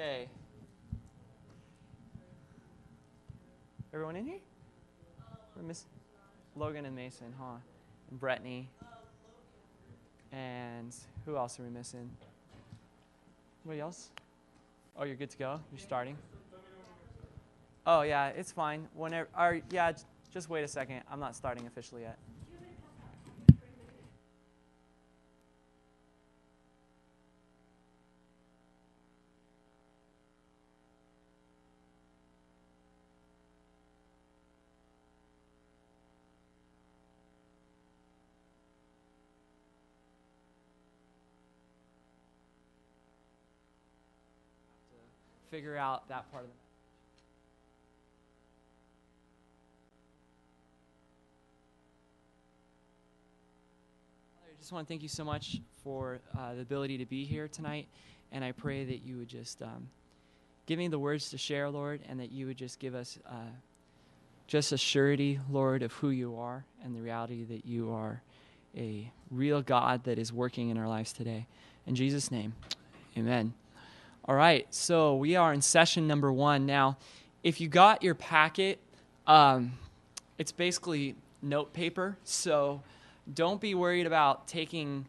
Okay. Everyone in here? We're miss Logan and Mason, huh? And Brittany. And who else are we missing? Anybody else? Oh, you're good to go? You're starting? Oh, yeah, it's fine. Whenever, just wait a second. I'm not starting officially yet. Figure out that part of the I just want to thank you so much for the ability to be here tonight, and I pray that you would just give me the words to share, Lord, and that you would just give us just a surety, Lord, of who you are and the reality that you are a real God that is working in our lives today. In Jesus' name, amen. All right, so we are in session number 1. Now, if you got your packet, it's basically note paper, so don't be worried about taking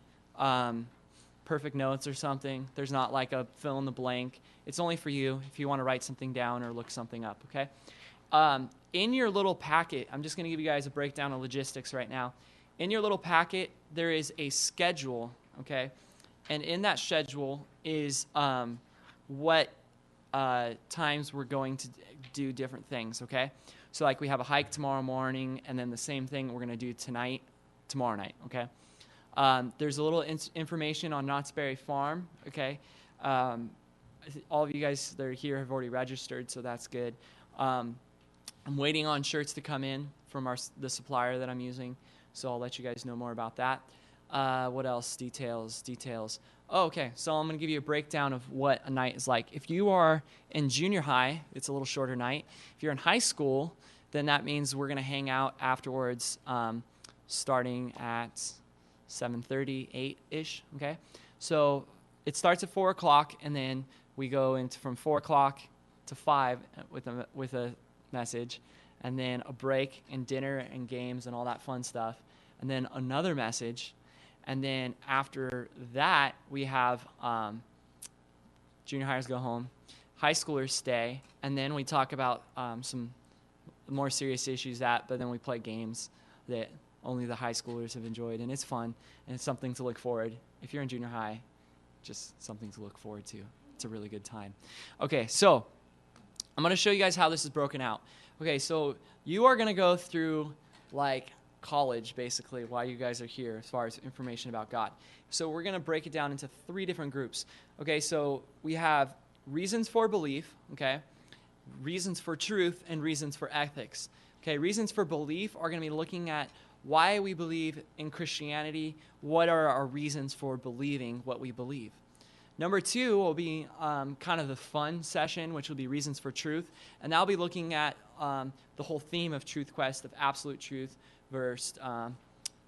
perfect notes or something. There's not like a fill in the blank. It's only for you if you want to write something down or look something up, okay? In your little packet, I'm just going to give you guys a breakdown of logistics right now. In your little packet, there is a schedule, okay? And in that schedule is what times we're going to do different things, okay? So like we have a hike tomorrow morning, and then the same thing we're going to do tomorrow night, okay? There's a little information on Knott's Berry Farm, okay? All of you guys that are here have already registered, so that's good. I'm waiting on shirts to come in from the supplier that I'm using, so I'll let you guys know more about that. What else? Details. Oh, okay, so I'm going to give you a breakdown of what a night is like. If you are in junior high, it's a little shorter night. If you're in high school, then that means we're going to hang out afterwards starting at 7:30, 8-ish, okay? So it starts at 4 o'clock, and then we go into from 4 o'clock to 5 with a message, and then a break and dinner and games and all that fun stuff, and then another message. And then after that, we have junior hires go home, high schoolers stay, and then we talk about some more serious issues but then we play games that only the high schoolers have enjoyed, and it's fun, and it's something to look forward. If you're in junior high, just something to look forward to. It's a really good time. Okay, so I'm going to show you guys how this is broken out. Okay, so you are going to go through like college basically while you guys are here as far as information about God. So we're going to break it down into 3 different groups. Okay, so we have reasons for belief, okay, reasons for truth, and reasons for ethics. Okay, reasons for belief are going to be looking at why we believe in Christianity, what are our reasons for believing what we believe. Number 2 will be kind of the fun session, which will be reasons for truth, and that'll be looking at the whole theme of Truth Quest, of absolute truth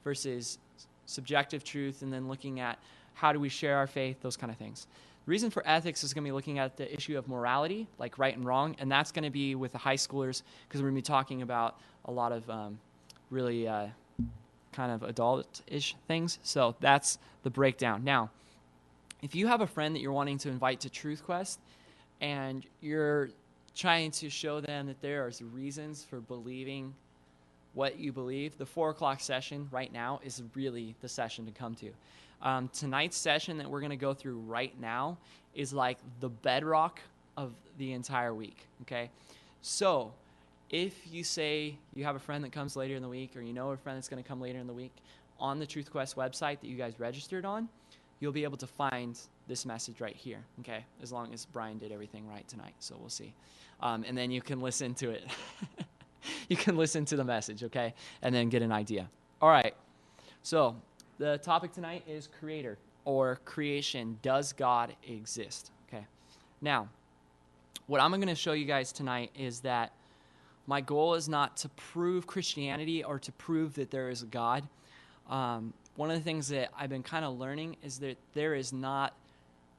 versus subjective truth, and then looking at how do we share our faith, those kind of things. The reason for ethics is going to be looking at the issue of morality, like right and wrong, and that's going to be with the high schoolers because we're going to be talking about a lot of really kind of adult-ish things. So that's the breakdown. Now, if you have a friend that you're wanting to invite to Truth Quest and you're trying to show them that there are reasons for believing what you believe, the 4 o'clock session right now is really the session to come to. Tonight's session that we're going to go through right now is like the bedrock of the entire week, okay? So if you say you have a friend that comes later in the week, or you know a friend that's going to come later in the week, on the Truth Quest website that you guys registered on, you'll be able to find this message right here, okay? As long as Brian did everything right tonight, so we'll see. And then you can listen to it. You can listen to the message, okay? And then get an idea. All right. So the topic tonight is creator or creation. Does God exist? Okay. Now, what I'm going to show you guys tonight is that my goal is not to prove Christianity or to prove that there is a God. One of the things that I've been kind of learning is that there is not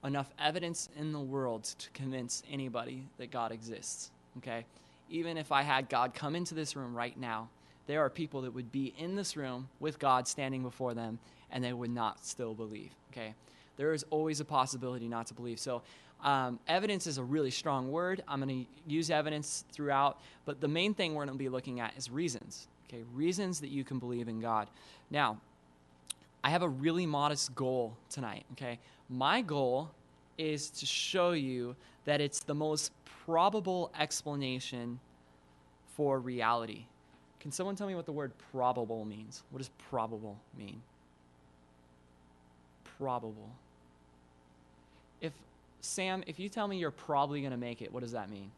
enough evidence in the world to convince anybody that God exists, okay? Even if I had God come into this room right now, there are people that would be in this room with God standing before them, and they would not still believe, okay? There is always a possibility not to believe. So evidence is a really strong word. I'm going to use evidence throughout, but the main thing we're going to be looking at is reasons, okay? Reasons that you can believe in God. Now, I have a really modest goal tonight, okay? My goal is to show you that it's the most probable explanation for reality. Can someone tell me what the word probable means? What does probable mean? Probable. Sam, if you tell me you're probably going to make it, what does that mean?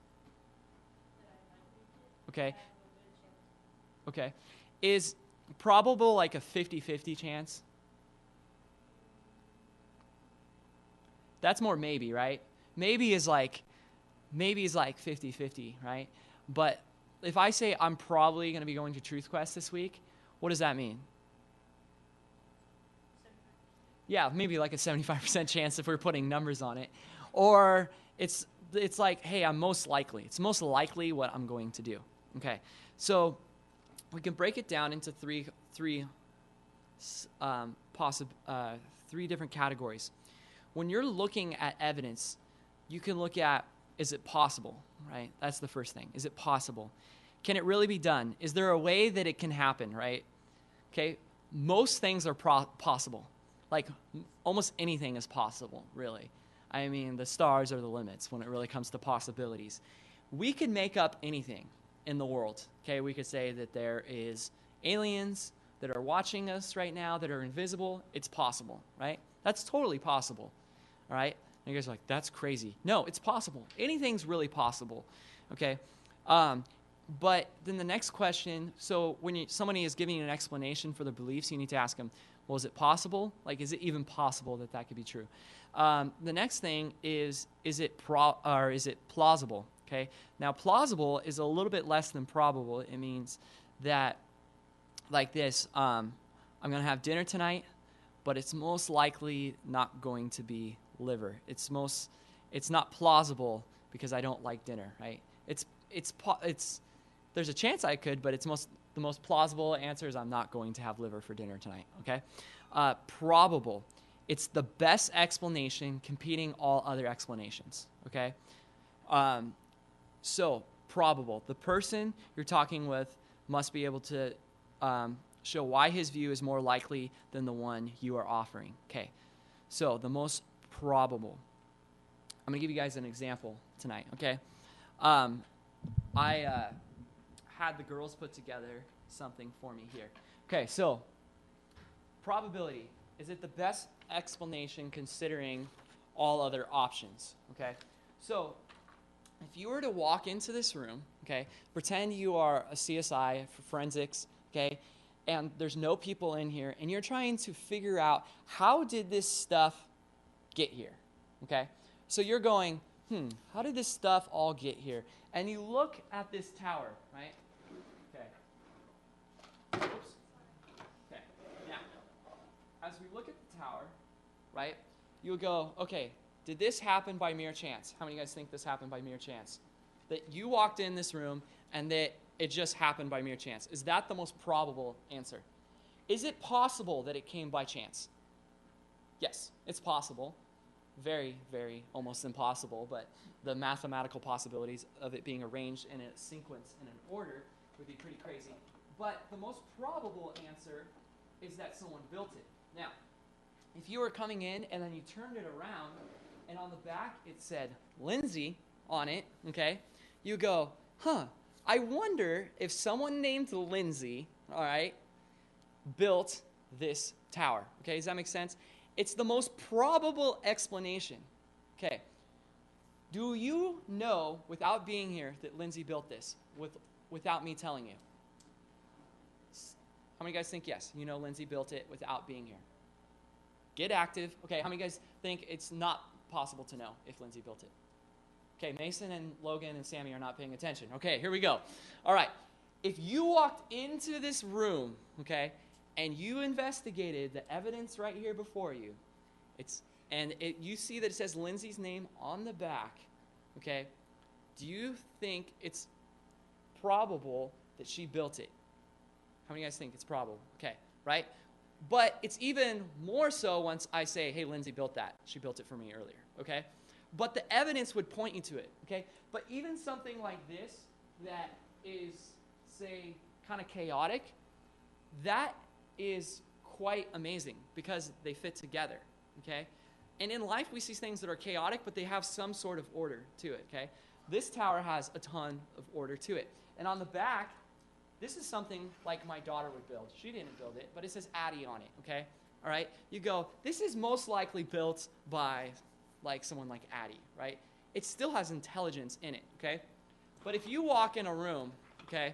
Okay. Okay. Is probable like a 50-50 chance? That's more maybe, right? Maybe is like 50-50, right? But if I say I'm probably going to be going to Truth Quest this week, what does that mean? Yeah, maybe like a 75% chance if we're putting numbers on it. Or it's like, hey, I'm most likely. It's most likely what I'm going to do. Okay, so we can break it down into three different categories. When you're looking at evidence, you can look at, is it possible, right? That's the first thing. Is it possible? Can it really be done? Is there a way that it can happen, right? Okay, most things are possible. Like almost anything is possible, really. I mean, the stars are the limits when it really comes to possibilities. We could make up anything in the world, okay? We could say that there is aliens that are watching us right now that are invisible. It's possible, right? That's totally possible, all right? And you guys are like, that's crazy. No, it's possible. Anything's really possible, okay? But then the next question, so when somebody is giving you an explanation for their beliefs, you need to ask them, well, is it possible? Like, is it even possible that that could be true? The next thing is it plausible? Okay. Now, plausible is a little bit less than probable. It means that, like this, I'm going to have dinner tonight, but it's most likely not going to be liver. It's not plausible because I don't like dinner, right? There's a chance I could, but the most plausible answer is I'm not going to have liver for dinner tonight, okay? Probable. It's the best explanation competing all other explanations, okay? So, probable. The person you're talking with must be able to show why his view is more likely than the one you are offering, okay? So, the most probable. I'm going to give you guys an example tonight, okay? I had the girls put together something for me here. Okay, so probability. Is it the best explanation considering all other options? Okay, so if you were to walk into this room, okay, pretend you are a CSI for forensics, okay, and there's no people in here, and you're trying to figure out how did this stuff get here, okay? So you're going, how did this stuff all get here? And you look at this tower, right? Okay. Oops. Okay. Now, as we look at the tower, right, you would go, okay, did this happen by mere chance? How many of you guys think this happened by mere chance? That you walked in this room and that it just happened by mere chance. Is that the most probable answer? Is it possible that it came by chance? Yes, it's possible. Very, very almost impossible, but the mathematical possibilities of it being arranged in a sequence in an order would be pretty crazy. But the most probable answer is that someone built it. Now, if you were coming in and then you turned it around and on the back it said Lindsay on it, okay, you go, I wonder if someone named Lindsay, all right, built this tower. Okay, does that make sense? It's the most probable explanation. Okay. Do you know, without being here, that Lindsay built this without me telling you? How many guys think yes? You know Lindsay built it without being here. Get active. Okay, how many guys think it's not possible to know if Lindsay built it? Okay, Mason and Logan and Sammy are not paying attention. Okay, here we go. All right. If you walked into this room, okay, and you investigated the evidence right here before you, And you see that it says Lindsay's name on the back, okay? Do you think it's probable that she built it? How many of you guys think it's probable? Okay, right? But it's even more so once I say, hey, Lindsay built that. She built it for me earlier, okay? But the evidence would point you to it, okay? But even something like this that is, say, kind of chaotic, that is quite amazing because they fit together, okay? And in life, we see things that are chaotic, but they have some sort of order to it, okay? This tower has a ton of order to it. And on the back, this is something like my daughter would build. She didn't build it, but it says Addie on it, okay? All right? You go, this is most likely built by like someone like Addie, right? It still has intelligence in it, okay? But if you walk in a room, okay,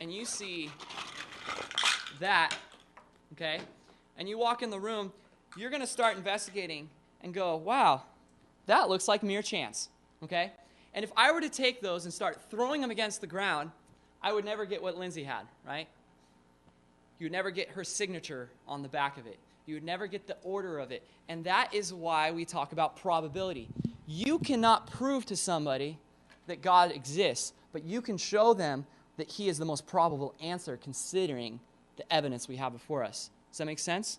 and you see that, okay, and you walk in the room, you're going to start investigating and go, wow, that looks like mere chance, okay? And if I were to take those and start throwing them against the ground, I would never get what Lindsay had, right? You would never get her signature on the back of it. You would never get the order of it. And that is why we talk about probability. You cannot prove to somebody that God exists, but you can show them that he is the most probable answer considering the evidence we have before us. Does that make sense?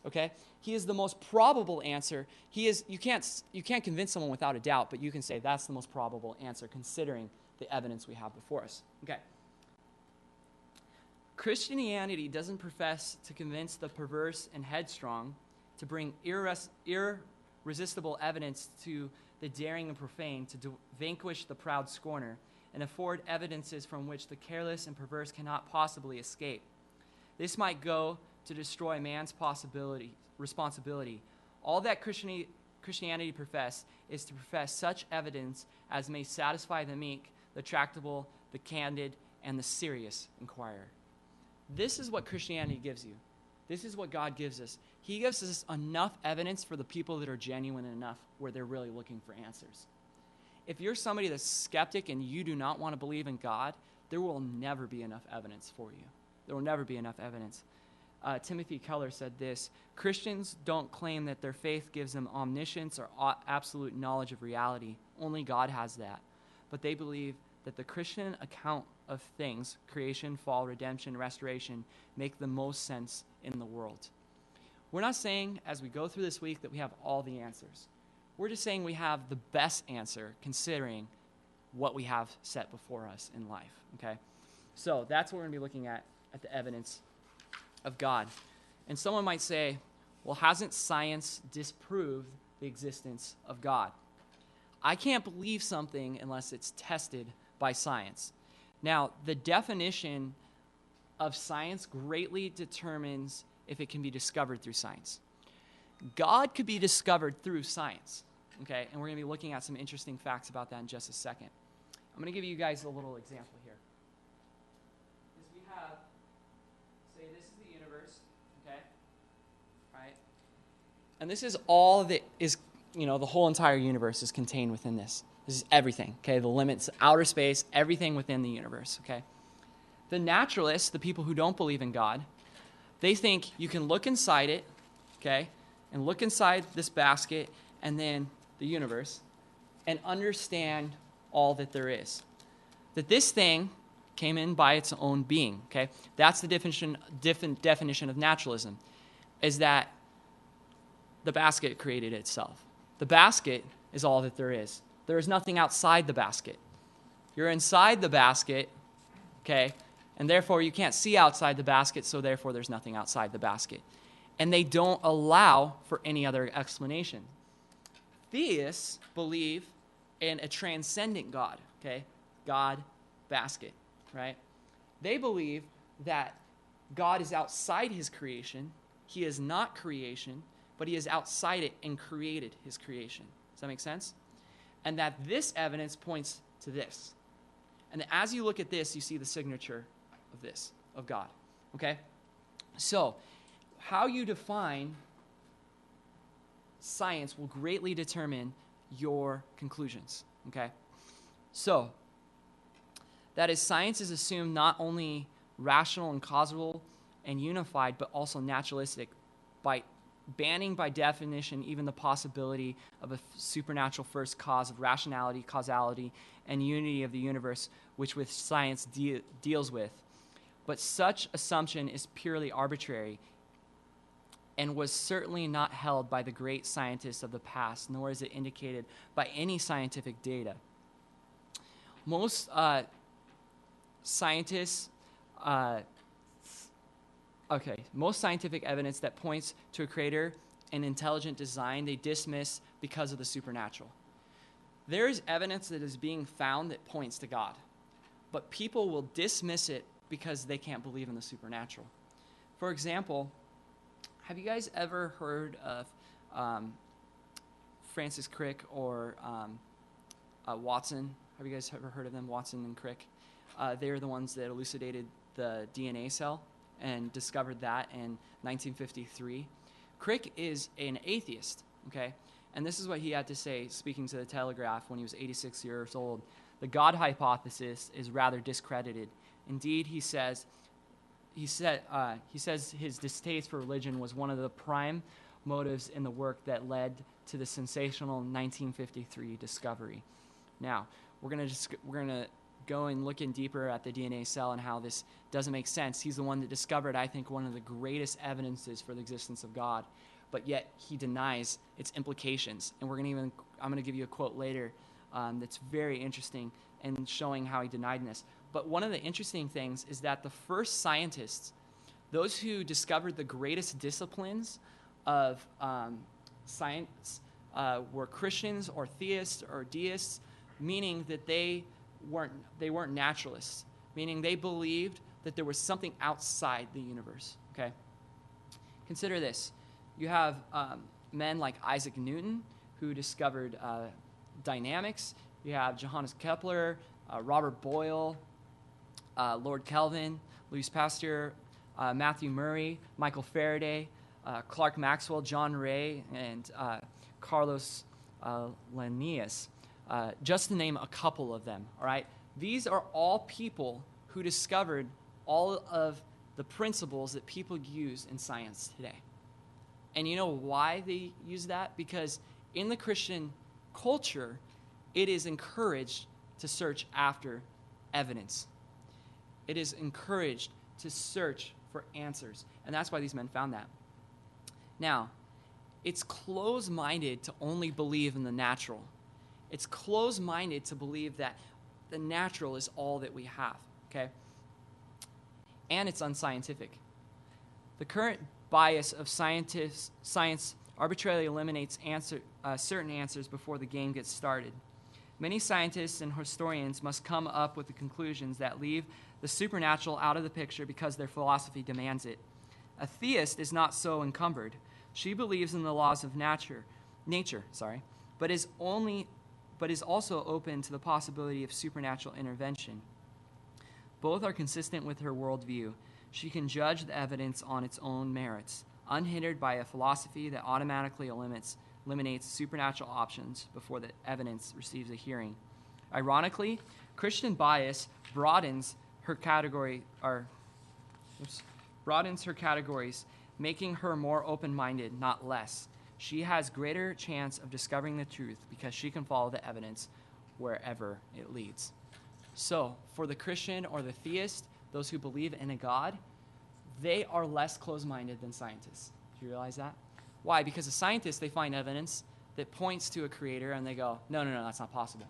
Okay? He is the most probable answer. You can't convince someone without a doubt, but you can say that's the most probable answer considering the evidence we have before us. Okay. Christianity doesn't profess to convince the perverse and headstrong, to bring irresistible evidence to the daring and profane, to vanquish the proud scorner, and afford evidences from which the careless and perverse cannot possibly escape. This might go to destroy man's responsibility. All that Christianity profess is to profess such evidence as may satisfy the meek, the tractable, the candid, and the serious inquirer. This is what Christianity gives you. This is what God gives us. He gives us enough evidence for the people that are genuine enough where they're really looking for answers. If you're somebody that's skeptic and you do not want to believe in God, there will never be enough evidence for you. There will never be enough evidence. Timothy Keller said this: Christians don't claim that their faith gives them omniscience or absolute knowledge of reality. Only God has that. But they believe that the Christian account of things, creation, fall, redemption, restoration, make the most sense in the world. We're not saying as we go through this week that we have all the answers. We're just saying we have the best answer considering what we have set before us in life, okay? So that's what we're going to be looking at the evidence of God. And someone might say, well, hasn't science disproved the existence of God? I can't believe something unless it's tested by science. Now, the definition of science greatly determines if it can be discovered through science. God could be discovered through science, okay? And we're going to be looking at some interesting facts about that in just a second. I'm going to give you guys a little example here. We have, say this is the universe, okay? Right? And this is all that is, the whole entire universe is contained within this. This is everything, okay? The limits, outer space, everything within the universe, okay? The naturalists, the people who don't believe in God, they think you can look inside it, okay, and look inside this basket and then the universe and understand all that there is. That this thing came in by its own being, okay? That's the definition of naturalism, is that the basket created itself. The basket is all that there is. There is nothing outside the basket. You're inside the basket, okay, and therefore you can't see outside the basket, so therefore there's nothing outside the basket. And they don't allow for any other explanation. Theists believe in a transcendent God, okay? God, basket, right? They believe that God is outside his creation. He is not creation, but he is outside it and created his creation. Does that make sense? And that this evidence points to this. And as you look at this, you see the signature of this, of God, okay? So, how you define science will greatly determine your conclusions, okay? So, that is, science is assumed not only rational and causal and unified, but also naturalistic by banning by definition even the possibility of a supernatural first cause of rationality, causality, and unity of the universe, which with science deals with. But such assumption is purely arbitrary and was certainly not held by the great scientists of the past, nor is it indicated by any scientific data. Most most scientific evidence that points to a creator and intelligent design, they dismiss because of the supernatural. There is evidence that is being found that points to God, but people will dismiss it because they can't believe in the supernatural. For example, have you guys ever heard of Francis Crick or Watson? Have you guys ever heard of them, Watson and Crick? They're the ones that elucidated the DNA cell and discovered that in 1953. Crick is an atheist, okay? And this is what he had to say, speaking to the Telegraph when he was 86 years old. The God hypothesis is rather discredited. Indeed, he says his distaste for religion was one of the prime motives in the work that led to the sensational 1953 discovery. Now, we're gonna go and look in deeper at the DNA cell and how this doesn't make sense. He's the one that discovered, I think, one of the greatest evidences for the existence of God, but yet he denies its implications. And I'm gonna give you a quote later that's very interesting and showing how he denied this. But one of the interesting things is that the first scientists, those who discovered the greatest disciplines of science, were Christians or theists or deists, meaning that they weren't naturalists, meaning they believed that there was something outside the universe. Okay, consider this: you have men like Isaac Newton, who discovered dynamics. You have Johannes Kepler, Robert Boyle, Lord Kelvin, Louis Pasteur, Matthew Murray, Michael Faraday, Clark Maxwell, John Ray, and Carlos Linnaeus, just to name a couple of them, all right? These are all people who discovered all of the principles that people use in science today. And you know why they use that? Because in the Christian culture, it is encouraged to search after evidence. It is encouraged to search for answers. And that's why these men found that. Now, it's closed-minded to only believe in the natural. It's closed-minded to believe that the natural is all that we have, okay? And it's unscientific. The current bias of science arbitrarily eliminates certain answers before the game gets started. Many scientists and historians must come up with the conclusions that leave the supernatural out of the picture because their philosophy demands it. A theist is not so encumbered. She believes in the laws of nature, but is also open to the possibility of supernatural intervention. Both are consistent with her worldview. She can judge the evidence on its own merits, unhindered by a philosophy that automatically eliminates supernatural options before the evidence receives a hearing. Ironically, Christian bias broadens her categories, making her more open-minded, not less. She has greater chance of discovering the truth because she can follow the evidence wherever it leads. So, for the Christian or the theist, those who believe in a God, they are less closed-minded than scientists. Do you realize that? Why? Because the scientists, they find evidence that points to a creator and they go, no, that's not possible.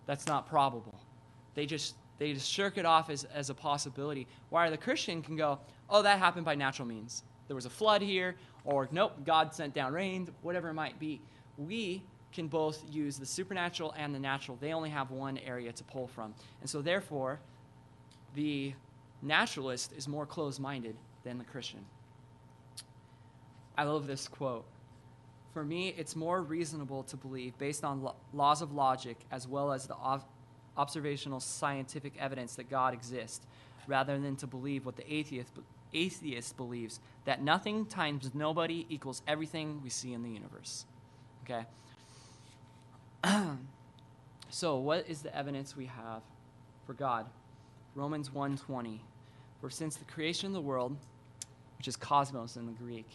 That's not probable. They just shirk it off as a possibility. While the Christian can go, oh, that happened by natural means. There was a flood here, or nope, God sent down rain, whatever it might be. We can both use the supernatural and the natural. They only have one area to pull from. And so therefore, the naturalist is more closed-minded than the Christian. I love this quote. For me, it's more reasonable to believe, based on laws of logic as well as the observational scientific evidence, that God exists, rather than to believe what the atheist believes, that nothing times nobody equals everything we see in the universe. Okay? So what is the evidence we have for God? Romans 1:20. For since the creation of the world, which is cosmos in the Greek,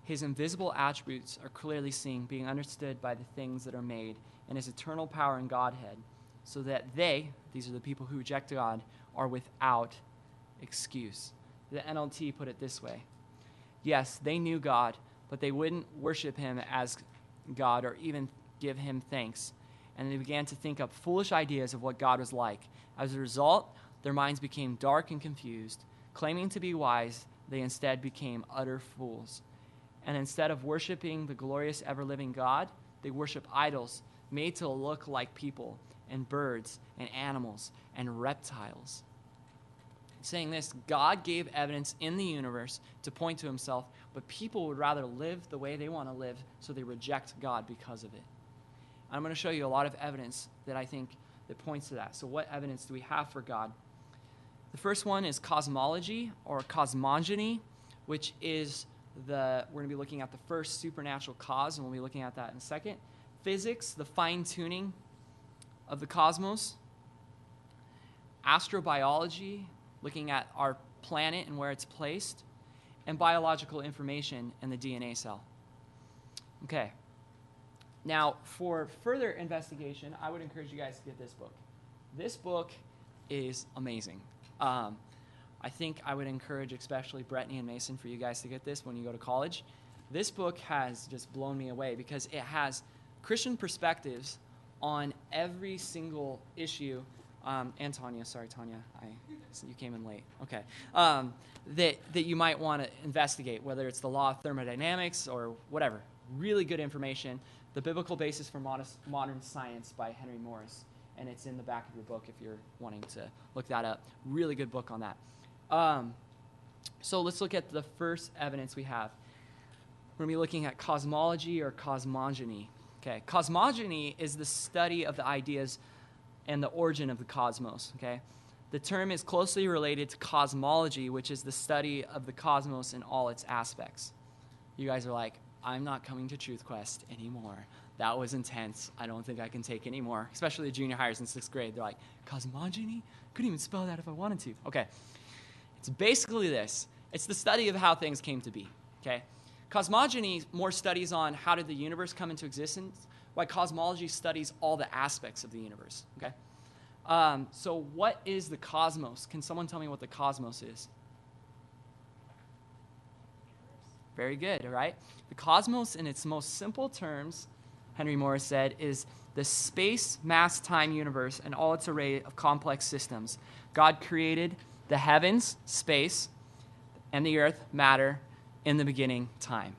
His invisible attributes are clearly seen, being understood by the things that are made, and his eternal power and Godhead, so that they, these are the people who reject God, are without excuse. The NLT put it this way. Yes, they knew God, but they wouldn't worship him as God or even give him thanks. And they began to think up foolish ideas of what God was like. As a result, their minds became dark and confused. Claiming to be wise, they instead became utter fools. And instead of worshiping the glorious ever-living God, they worship idols made to look like people and birds and animals and reptiles. Saying this, God gave evidence in the universe to point to himself, but people would rather live the way they want to live, so they reject God because of it. I'm going to show you a lot of evidence that I think that points to that. So what evidence do we have for God? The first one is cosmology or cosmogony, which is we're going to be looking at the first supernatural cause, and we'll be looking at that in a second. Physics, the fine-tuning of the cosmos. Astrobiology, looking at our planet and where it's placed. And biological information in the DNA cell. Okay. Now, for further investigation, I would encourage you guys to get this book. This book is amazing. I think I would encourage especially Brittany and Mason for you guys to get this when you go to college. This book has just blown me away because it has Christian perspectives on every single issue. And Tanya, sorry, Tanya, you came in late. Okay. That you might want to investigate, whether it's the law of thermodynamics or whatever. Really good information. The Biblical Basis for Modern Science by Henry Morris. And it's in the back of your book if you're wanting to look that up. Really good book on that. So let's look at the first evidence we have. We're going to be looking at cosmology or cosmogony. Okay, cosmogony is the study of the ideas and the origin of the cosmos. Okay, the term is closely related to cosmology, which is the study of the cosmos in all its aspects. You guys are like, I'm not coming to Truth Quest anymore. That was intense. I don't think I can take any more, especially the junior hires in 6th grade. They're like, cosmogony? Couldn't even spell that if I wanted to. Okay. It's basically this. It's the study of how things came to be. Okay. Cosmogony more studies on how did the universe come into existence, while cosmology studies all the aspects of the universe. Okay. So what is the cosmos? Can someone tell me what the cosmos is? Very good, all right? The cosmos, in its most simple terms, Henry Morris said, is the space, mass, time universe and all its array of complex systems. God created the heavens, space, and the earth, matter, in the beginning, time.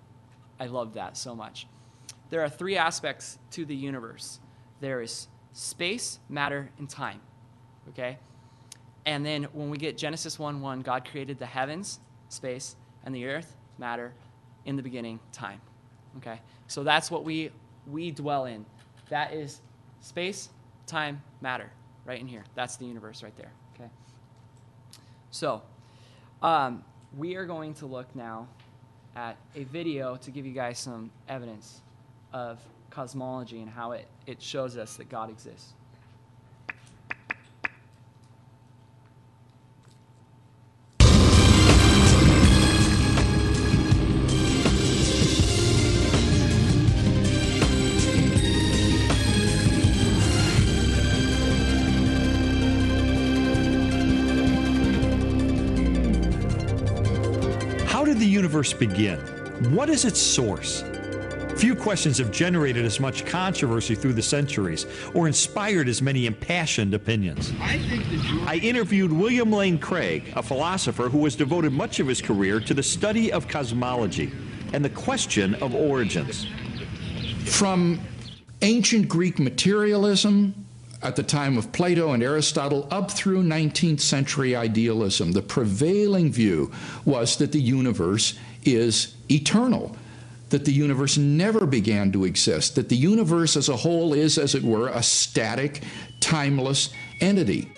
I love that so much. There are 3 aspects to the universe. There is space, matter, and time. Okay? And then when we get Genesis 1:1, God created the heavens, space, and the earth, matter, in the beginning, time. Okay? So that's what we dwell in. That is space, time, matter, right in here. That's the universe right there. Okay? So, we are going to look now at a video to give you guys some evidence of cosmology and how it shows us that God exists. How did the universe begin? What is its source? Few questions have generated as much controversy through the centuries or inspired as many impassioned opinions. I interviewed William Lane Craig, a philosopher who has devoted much of his career to the study of cosmology and the question of origins. From ancient Greek materialism at the time of Plato and Aristotle up through 19th century idealism, the prevailing view was that the universe is eternal, that the universe never began to exist, that the universe as a whole is, as it were, a static, timeless entity.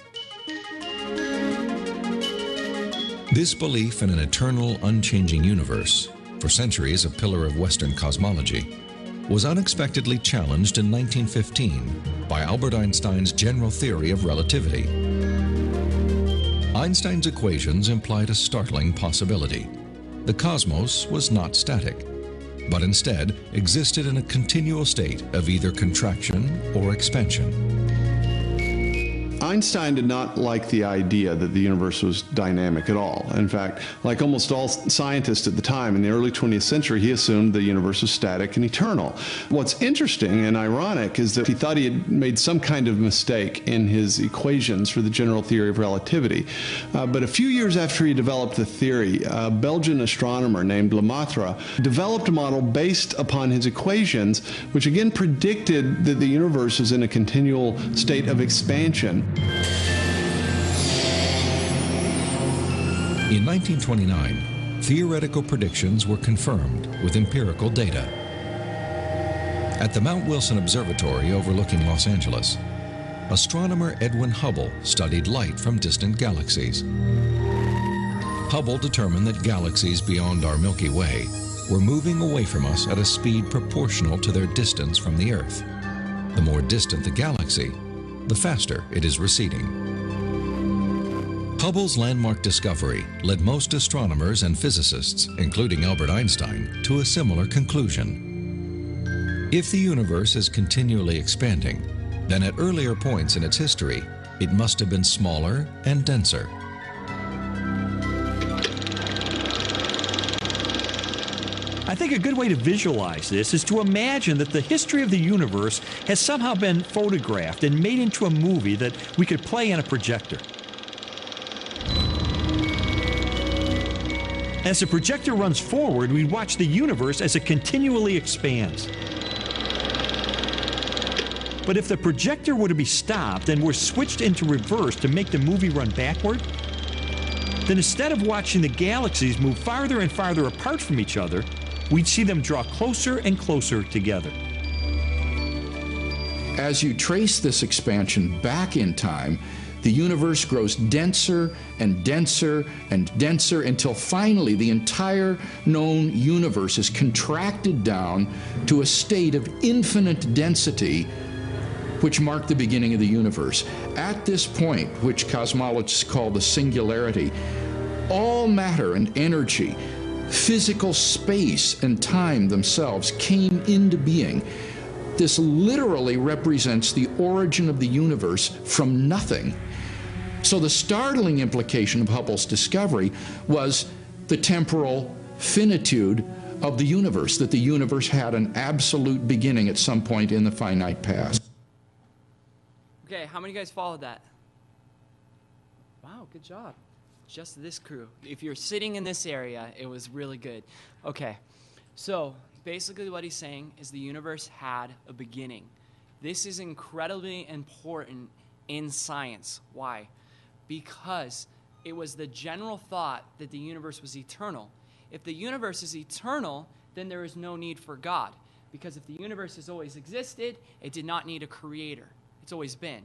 This belief in an eternal, unchanging universe, for centuries a pillar of Western cosmology, was unexpectedly challenged in 1915 by Albert Einstein's general theory of relativity. Einstein's equations implied a startling possibility. The cosmos was not static. but instead existed in a continual state of either contraction or expansion. Einstein did not like the idea that the universe was dynamic at all. In fact, like almost all scientists at the time in the early 20th century, he assumed the universe was static and eternal. What's interesting and ironic is that he thought he had made some kind of mistake in his equations for the general theory of relativity. But a few years after he developed the theory, a Belgian astronomer named Lemaitre developed a model based upon his equations, which again predicted that the universe is in a continual state of expansion. In 1929, theoretical predictions were confirmed with empirical data. At the Mount Wilson Observatory overlooking Los Angeles, astronomer Edwin Hubble studied light from distant galaxies. Hubble determined that galaxies beyond our Milky Way were moving away from us at a speed proportional to their distance from the Earth. The more distant the galaxy, the faster it is receding. Hubble's landmark discovery led most astronomers and physicists, including Albert Einstein, to a similar conclusion. If the universe is continually expanding, then at earlier points in its history, it must have been smaller and denser. I think a good way to visualize this is to imagine that the history of the universe has somehow been photographed and made into a movie that we could play on a projector. As the projector runs forward, we watch the universe as it continually expands. But if the projector were to be stopped and were switched into reverse to make the movie run backward, then instead of watching the galaxies move farther and farther apart from each other, we'd see them draw closer and closer together. As you trace this expansion back in time, the universe grows denser and denser and denser until finally the entire known universe is contracted down to a state of infinite density, which marked the beginning of the universe. At this point, which cosmologists call the singularity, all matter and energy, physical space and time themselves came into being. This literally represents the origin of the universe from nothing. So the startling implication of Hubble's discovery was the temporal finitude of the universe, that the universe had an absolute beginning at some point in the finite past. Okay, how many guys followed that? Wow, good job. Just this crew. If you're sitting in this area, it was really good. Okay, so basically what he's saying is the universe had a beginning. This is incredibly important in science. Why? Because it was the general thought that the universe was eternal. If the universe is eternal, then there is no need for God. Because if the universe has always existed, it did not need a creator. It's always been.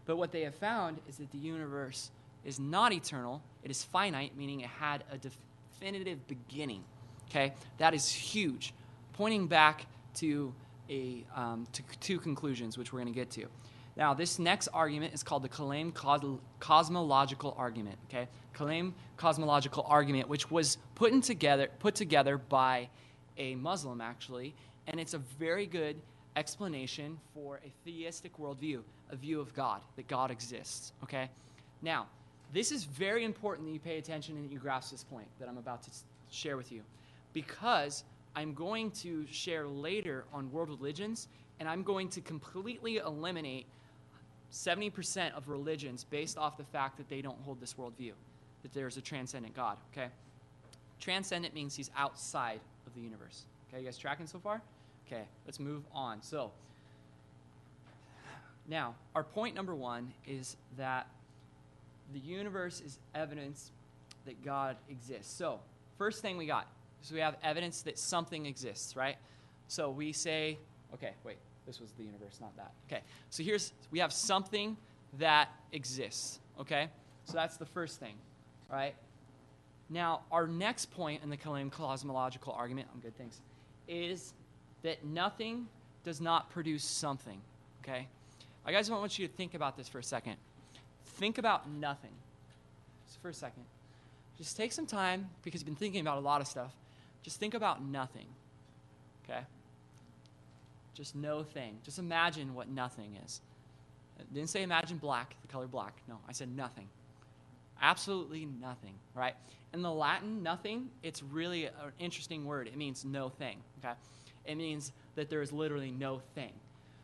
But what they have found is that the universe is not eternal. It is finite, meaning it had a definitive beginning. Okay? That is huge. Pointing back to two conclusions, which we're going to get to. Now, this next argument is called the Kalam cosmological argument. Okay, Kalam cosmological argument, which was put together by a Muslim, actually, and it's a very good explanation for a theistic worldview, a view of God, that God exists. Okay, now this is very important that you pay attention and that you grasp this point that I'm about to share with you, because I'm going to share later on world religions, and I'm going to completely eliminate 70% of religions based off the fact that they don't hold this worldview, that there's a transcendent God, okay? Transcendent means he's outside of the universe. Okay, you guys tracking so far? Okay, let's move on. So, now, our point number one is that the universe is evidence that God exists. So, first thing we got, so we have evidence that something exists, right? So we say, okay, wait. This was the universe, not that. Okay, so we have something that exists, okay? So that's the first thing, right? Now, our next point in the Kalam cosmological argument, I'm good, thanks, is that nothing does not produce something, okay? I guys want you to think about this for a second. Think about nothing. Just for a second. Just take some time, because you've been thinking about a lot of stuff. Just think about nothing. okay? Just no thing. Just imagine what nothing is. I didn't say imagine black, the color black. No, I said nothing. Absolutely nothing, right? In the Latin, nothing, it's really an interesting word. It means no thing, okay? It means that there is literally no thing.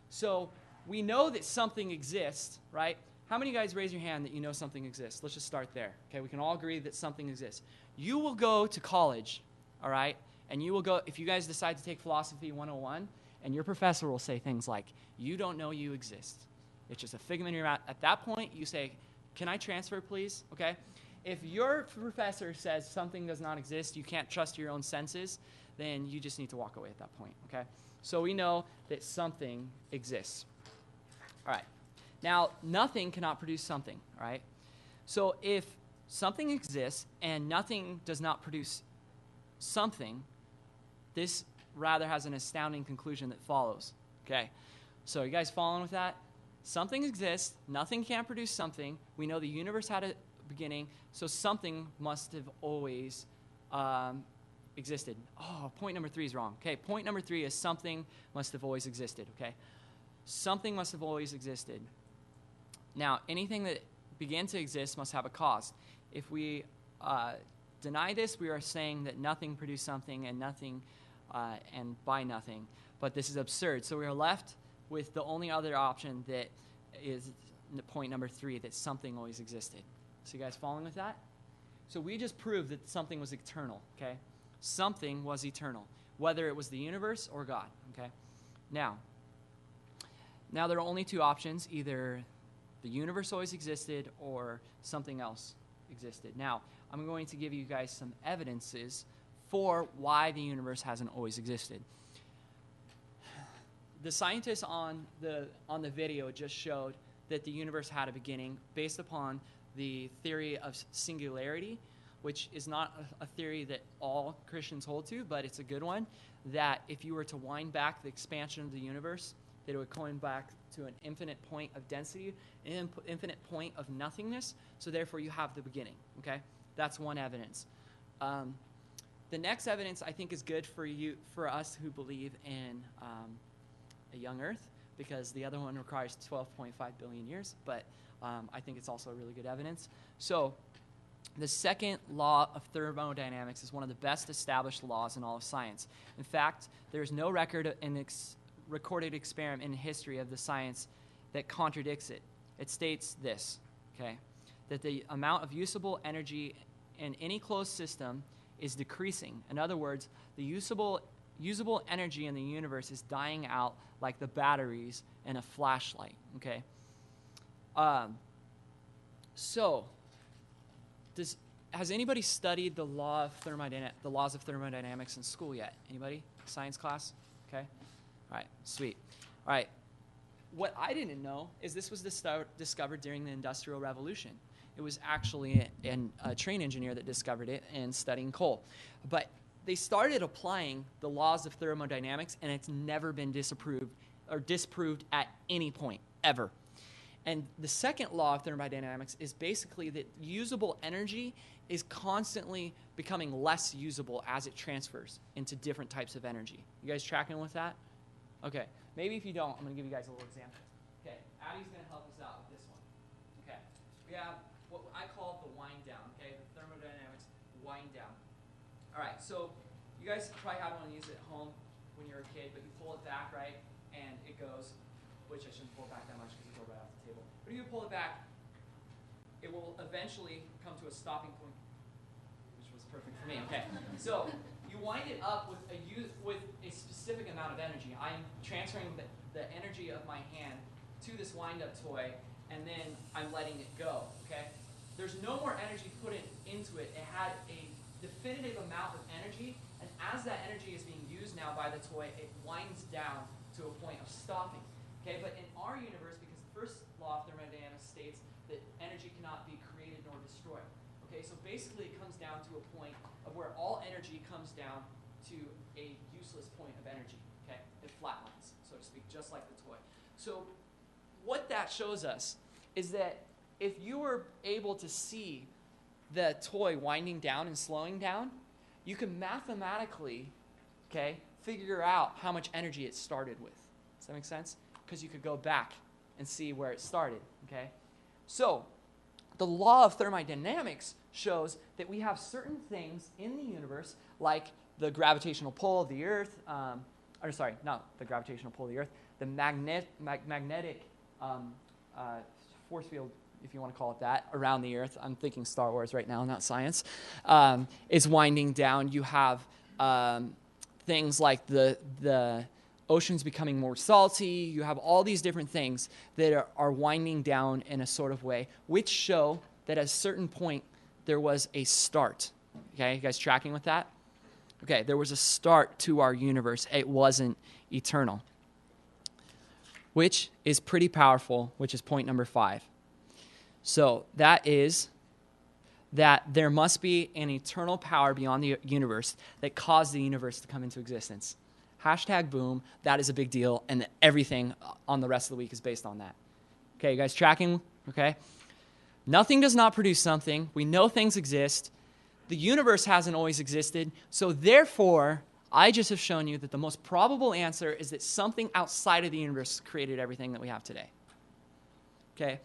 So we know that something exists, right? How many of you guys raise your hand that you know something exists? Let's just start there, okay? We can all agree that something exists. You will go to college, all right? And you will go, if you guys decide to take Philosophy 101, and your professor will say things like, you don't know you exist. It's just a figment of your mouth. At that point, you say, can I transfer, please? Okay? If your professor says something does not exist, you can't trust your own senses, then you just need to walk away at that point, okay? So we know that something exists. All right. Now, nothing cannot produce something, all right? So if something exists and nothing does not produce something, this rather has an astounding conclusion that follows, okay? So are you guys following with that? Something exists, nothing can produce something. We know the universe had a beginning, so something must have always existed. Oh, point number 3 is wrong. Okay, point number 3 is something must have always existed, okay? Something must have always existed. Now, anything that began to exist must have a cause. If we deny this, we are saying that nothing produced something and nothing and by nothing. But this is absurd. So we are left with the only other option that is point number 3, that something always existed. So you guys following with that? So we just proved that something was eternal, okay? Something was eternal, whether it was the universe or God, okay? Now there are only 2 options. Either the universe always existed or something else existed. Now, I'm going to give you guys some evidences for why the universe hasn't always existed. The scientists on the video just showed that the universe had a beginning based upon the theory of singularity, which is not a theory that all Christians hold to, but it's a good one, that if you were to wind back the expansion of the universe, that it would come back to an infinite point of density, an infinite point of nothingness, so therefore you have the beginning, okay? That's one evidence. The next evidence I think is good for us who believe in a young Earth, because the other one requires 12.5 billion years, but I think it's also a really good evidence. So the second law of thermodynamics is one of the best established laws in all of science. In fact, there is no recorded experiment in history of the science that contradicts it. It states this, okay, that the amount of usable energy in any closed system is decreasing. In other words, the usable energy in the universe is dying out like the batteries in a flashlight, okay? Has anybody studied the laws of thermodynamics in school yet? Anybody? Science class? Okay. All right, sweet. All right. What I didn't know is this was discovered during the Industrial Revolution. It was actually a train engineer that discovered it and studying coal. But they started applying the laws of thermodynamics, and it's never been disproved at any point, ever. And the second law of thermodynamics is basically that usable energy is constantly becoming less usable as it transfers into different types of energy. You guys tracking with that? Okay. Maybe if you don't, I'm going to give you guys a little example. Okay. Addie's going to help us out with this one. Okay. We have what I call the wind down, okay? The thermodynamics wind down. All right. So you guys probably had one of these at home when you were a kid, but you pull it back, right? And it goes, which I shouldn't pull it back that much because you go right off the table. But if you pull it back, it will eventually come to a stopping point, which was perfect for me. Okay. So you wind it up with a specific amount of energy. I'm transferring the energy of my hand to this wind-up toy, and then I'm letting it go, okay? There's no more energy put into it. It had a definitive amount of energy, and as that energy is being used now by the toy, it winds down to a point of stopping, okay? But in our universe, because the first law of thermodynamics states that energy cannot be created nor destroyed, okay? So basically it comes down to a point of where all energy comes down to a useless point of energy, okay? It flatlines, so to speak, just like the toy. So what that shows us is that if you were able to see the toy winding down and slowing down, you can mathematically, okay, figure out how much energy it started with. Does that make sense? Because you could go back and see where it started, okay? So the law of thermodynamics shows that we have certain things in the universe, like the gravitational pull of the Earth, not the gravitational pull of the Earth, the magnetic force field, if you want to call it that, around the Earth. I'm thinking Star Wars right now, not science, is winding down. You have things like the oceans becoming more salty. You have all these different things that are winding down in a sort of way, which show that at a certain point there was a start. Okay, you guys tracking with that? Okay, there was a start to our universe. It wasn't eternal, which is pretty powerful, which is point number 5. So that is that there must be an eternal power beyond the universe that caused the universe to come into existence. #boom, that is a big deal, and everything on the rest of the week is based on that. Okay, you guys tracking? Okay. Nothing does not produce something. We know things exist. The universe hasn't always existed, so therefore, I just have shown you that the most probable answer is that something outside of the universe created everything that we have today. Okay?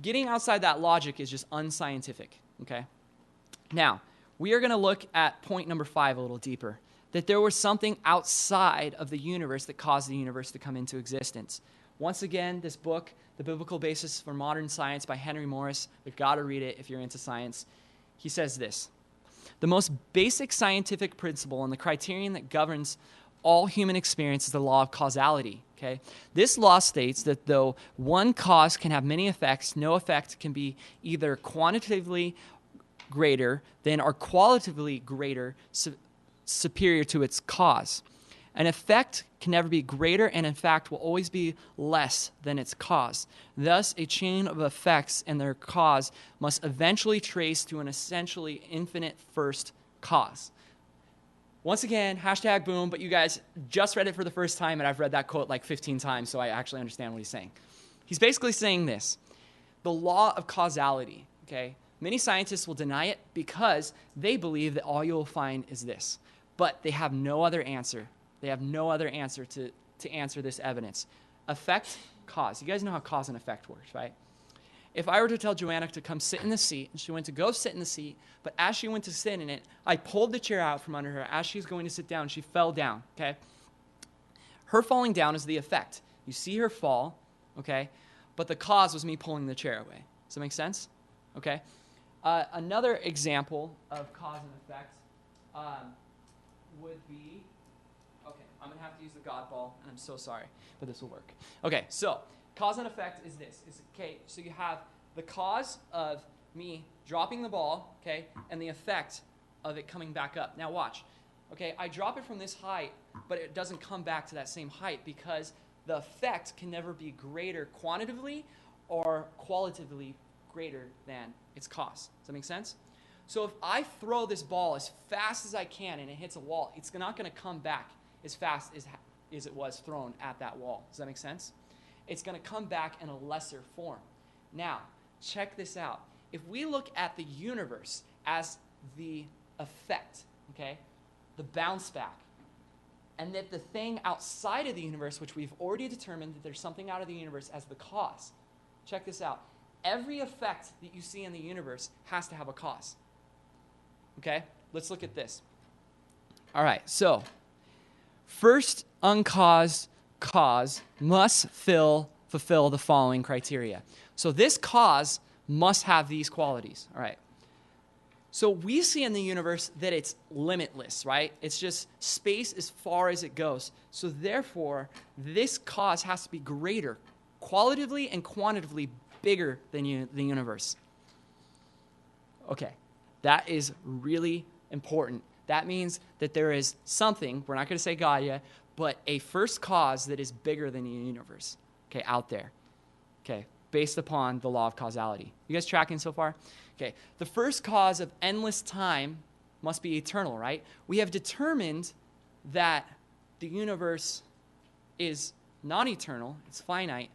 Getting outside that logic is just unscientific. Okay? Now, we are going to look at point number 5 a little deeper, that there was something outside of the universe that caused the universe to come into existence. Once again, this book, The Biblical Basis for Modern Science by Henry Morris, you've got to read it if you're into science. He says this: the most basic scientific principle and the criterion that governs all human experience is the law of causality. Okay? This law states that though one cause can have many effects, no effect can be either quantitatively greater than or qualitatively greater superior to its cause. An effect can never be greater and in fact will always be less than its cause. Thus, a chain of effects and their cause must eventually trace to an essentially infinite first cause. Once again, #boom, but you guys just read it for the first time, and I've read that quote like 15 times, so I actually understand what he's saying. He's basically saying this: the law of causality, okay? Many scientists will deny it because they believe that all you'll find is this, but they have no other answer. They have no other answer to answer this evidence. Effect, cause. You guys know how cause and effect works, right? If I were to tell Joanna to come sit in the seat, and she went to go sit in the seat, but as she went to sit in it, I pulled the chair out from under her. As she's going to sit down, she fell down, okay? Her falling down is the effect. You see her fall, okay? But the cause was me pulling the chair away. Does that make sense? Okay? Another example of cause and effect would be... Okay, I'm going to have to use the God ball, and I'm so sorry, but this will work. Okay, so cause and effect is this. Okay, so you have the cause of me dropping the ball, okay, and the effect of it coming back up. Now watch. Okay, I drop it from this height, but it doesn't come back to that same height because the effect can never be greater quantitatively or qualitatively greater than its cause. Does that make sense? So if I throw this ball as fast as I can and it hits a wall, it's not going to come back as fast as it was thrown at that wall. Does that make sense? It's going to come back in a lesser form. Now, check this out. If we look at the universe as the effect, okay, the bounce back, and that the thing outside of the universe, which we've already determined that there's something out of the universe as the cause. Check this out. Every effect that you see in the universe has to have a cause. Okay? Let's look at this. All right, so first uncaused cause must fulfill the following criteria. So this cause must have these qualities. All right. So we see in the universe that it's limitless, right? It's just space as far as it goes. So therefore, this cause has to be greater, qualitatively and quantitatively bigger than the universe. Okay, that is really important. That means that there is something, we're not going to say God yet, but a first cause that is bigger than the universe, okay, out there, okay, based upon the law of causality. You guys tracking so far? Okay, the first cause of endless time must be eternal, right? We have determined that the universe is not eternal, it's finite,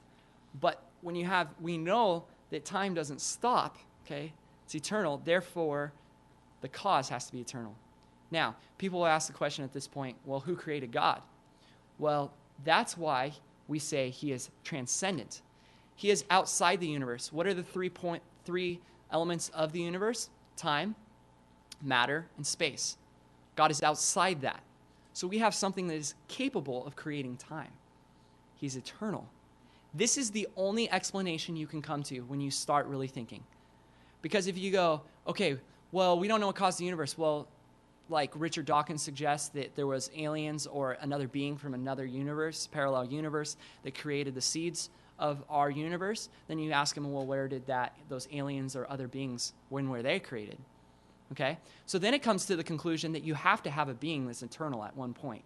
but we know that time doesn't stop, okay? It's eternal, therefore the cause has to be eternal. Now, people will ask the question at this point, well, who created God? Well, that's why we say he is transcendent. He is outside the universe. What are the three elements of the universe? Time, matter, and space. God is outside that. So we have something that is capable of creating time. He's eternal. This is the only explanation you can come to when you start really thinking. Because if you go, okay, well, we don't know what caused the universe. Well, like Richard Dawkins suggests that there was aliens or another being from another universe, parallel universe, that created the seeds of our universe. Then you ask him, well, where did those aliens or other beings, when were they created? Okay? So then it comes to the conclusion that you have to have a being that's eternal at one point,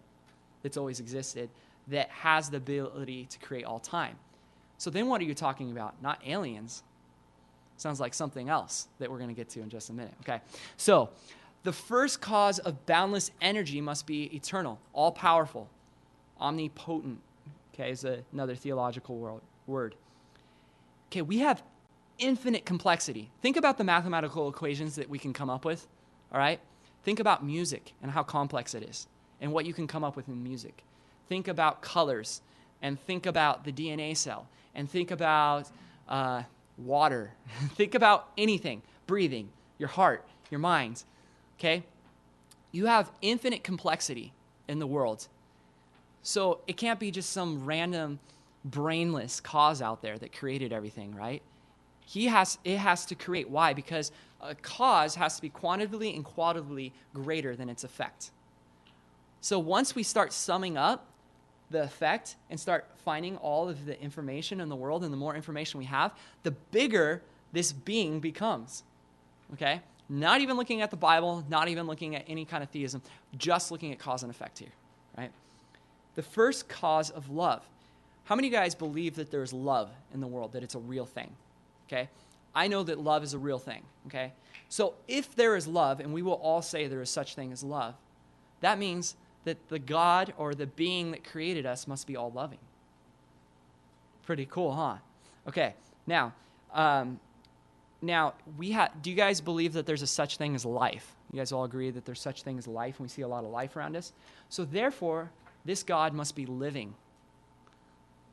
that's always existed, that has the ability to create all time. So then what are you talking about? Not aliens. Sounds like something else that we're going to get to in just a minute. Okay? So the first cause of boundless energy must be eternal, all-powerful, omnipotent. Okay, is another theological word. Okay, we have infinite complexity. Think about the mathematical equations that we can come up with, all right? Think about music and how complex it is and what you can come up with in music. Think about colors and think about the DNA cell and think about water. Think about anything, breathing, your heart, your mind, okay? You have infinite complexity in the world. So it can't be just some random brainless cause out there that created everything, right? It has to create. Why? Because a cause has to be quantitatively and qualitatively greater than its effect. So once we start summing up the effect and start finding all of the information in the world, and the more information we have, the bigger this being becomes, okay? Not even looking at the Bible, not even looking at any kind of theism, just looking at cause and effect here, right? The first cause of love. How many guys believe that there's love in the world, that it's a real thing? Okay? I know that love is a real thing, okay? So if there is love, and we will all say there is such thing as love, that means that the God or the being that created us must be all loving. Pretty cool, huh? Okay, now do you guys believe that there's a such thing as life? You guys all agree that there's such thing as life, and we see a lot of life around us? So therefore, this God must be living.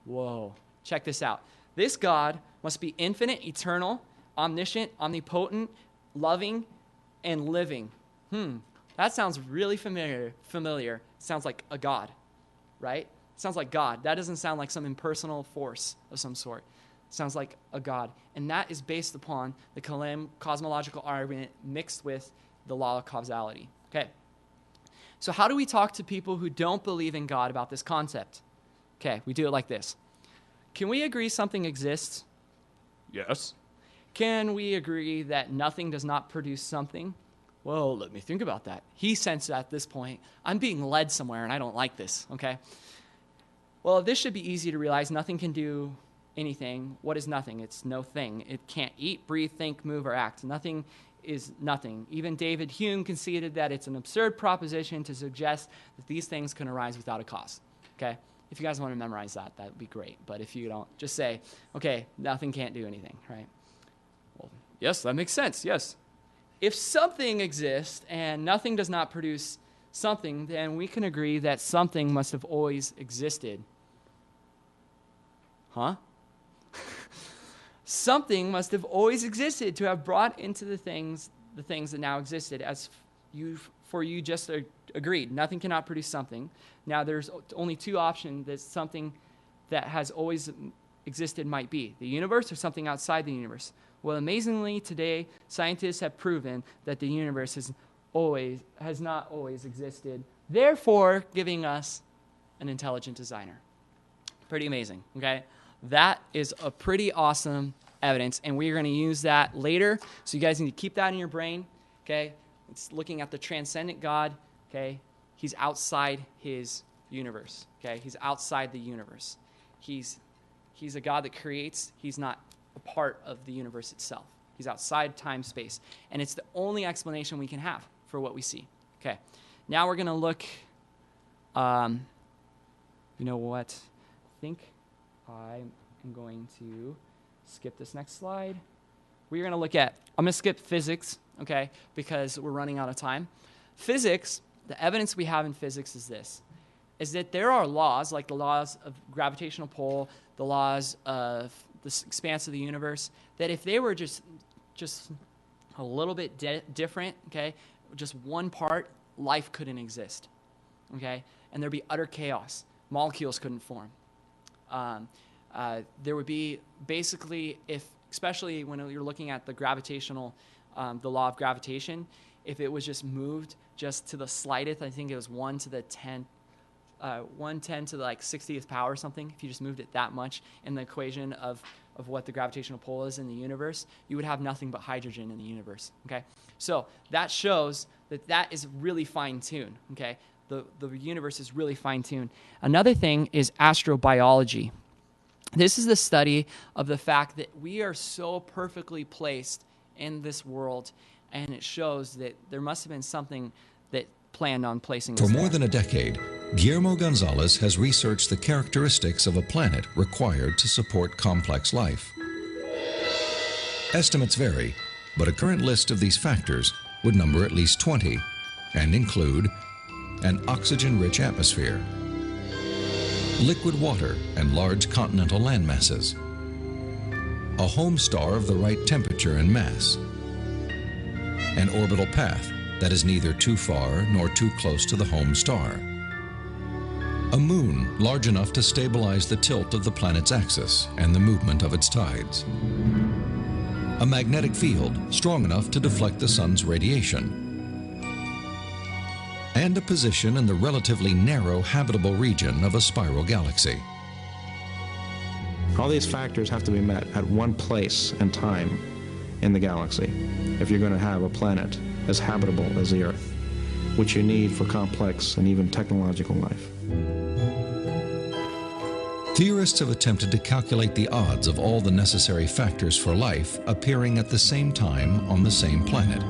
Whoa, check this out. This God must be infinite, eternal, omniscient, omnipotent, loving, and living. That sounds really familiar. Sounds like a God, right? Sounds like God. That doesn't sound like some impersonal force of some sort. It sounds like a God. And that is based upon the cosmological argument mixed with the law of causality. Okay. So how do we talk to people who don't believe in God about this concept? Okay, we do it like this. Can we agree something exists? Yes. Can we agree that nothing does not produce something? Well, let me think about that. He sensed at this point, I'm being led somewhere and I don't like this, okay? Well, this should be easy to realize. Nothing can do anything. What is nothing? It's no thing. It can't eat, breathe, think, move, or act. Nothing is nothing. Even David Hume conceded that it's an absurd proposition to suggest that these things can arise without a cause, okay? If you guys want to memorize that would be great. But if you don't, just say, okay, nothing can't do anything, right? Well, yes, that makes sense, yes. If something exists and nothing does not produce something, then we can agree that something must have always existed. Huh? Something must have always existed to have brought into the things that now existed, as you just agreed. Nothing cannot produce something. Now there's only two options that something that has always existed might be: the universe or something outside the universe. Well, amazingly, today scientists have proven that the universe has not always existed, therefore giving us an intelligent designer. Pretty amazing, okay? That is a pretty awesome evidence, and we're going to use that later. So you guys need to keep that in your brain, okay? It's looking at the transcendent God, okay? He's outside his universe, okay? He's outside the universe. He's a God that creates. He's not a part of the universe itself. He's outside time, space. And it's the only explanation we can have for what we see. Okay. Now we're going to look, you know what? I think I am going to skip this next slide. I'm going to skip physics, okay, because we're running out of time. Physics, the evidence we have in physics is this, is that there are laws, like the laws of gravitational pull, the laws of the expanse of the universe, that if they were just a little bit different, okay, just one part, life couldn't exist, okay? And there'd be utter chaos. Molecules couldn't form. There would be basically, especially when you're looking at the gravitational, the law of gravitation, if it was just moved just to the slightest, I think it was 1 to the 10 to the like 60th power or something, if you just moved it that much in the equation of what the gravitational pull is in the universe, you would have nothing but hydrogen in the universe, okay? So that shows that is really fine-tuned, okay? The universe is really fine-tuned. Another thing is astrobiology. This is the study of the fact that we are so perfectly placed in this world, and it shows that there must have been something that planned on placing us For there. more than a decade, Guillermo Gonzalez has researched the characteristics of a planet required to support complex life. Estimates vary, but a current list of these factors would number at least 20 and include an oxygen-rich atmosphere, liquid water and large continental land masses, a home star of the right temperature and mass, an orbital path that is neither too far nor too close to the home star, a moon large enough to stabilize the tilt of the planet's axis and the movement of its tides, a magnetic field strong enough to deflect the sun's radiation, and a position in the relatively narrow habitable region of a spiral galaxy. All these factors have to be met at one place and time in the galaxy if you're going to have a planet as habitable as the Earth, which you need for complex and even technological life. Theorists have attempted to calculate the odds of all the necessary factors for life appearing at the same time on the same planet.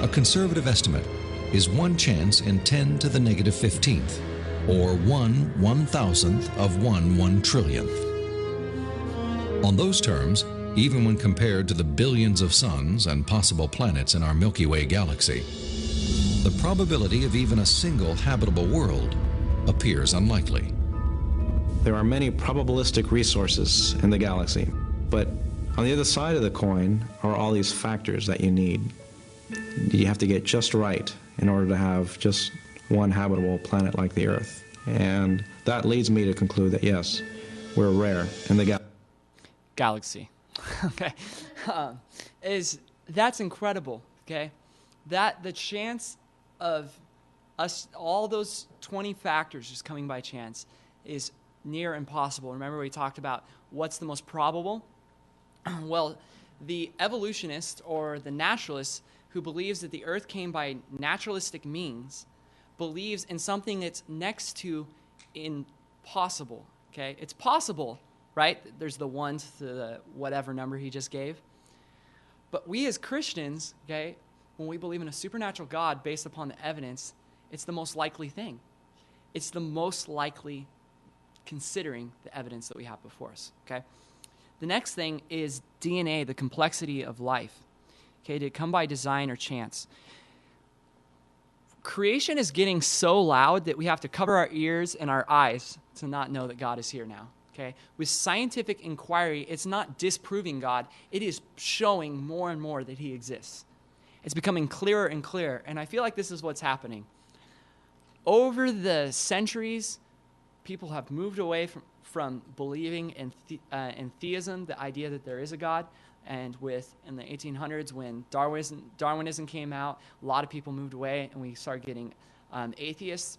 A conservative estimate is 1 chance in 10 to the negative 15th, or 1/1000th of 1/1,000,000,000th. On those terms, even when compared to the billions of suns and possible planets in our Milky Way galaxy, the probability of even a single habitable world appears unlikely. There are many probabilistic resources in the galaxy, but on the other side of the coin are all these factors that you need. You have to get just right in order to have just one habitable planet like the Earth. And that leads me to conclude that, yes, we're rare in the galaxy. Okay. That's incredible, okay? That the chance of us, all those 20 factors just coming by chance is near impossible. Remember we talked about what's the most probable? Well, the evolutionist or the naturalist who believes that the Earth came by naturalistic means believes in something that's next to impossible, okay? It's possible, right? There's the 1 to the whatever number he just gave. But we as Christians, okay, when we believe in a supernatural God based upon the evidence, it's the most likely thing. It's the most likely considering the evidence that we have before us, okay? The next thing is DNA, the complexity of life. Okay, did it come by design or chance? Creation is getting so loud that we have to cover our ears and our eyes to not know that God is here now. Okay? With scientific inquiry, it's not disproving God. It is showing more and more that he exists. It's becoming clearer and clearer, and I feel like this is what's happening. Over the centuries, people have moved away from believing in theism, the idea that there is a God. And in the 1800s, when Darwinism came out, a lot of people moved away, and we started getting atheists.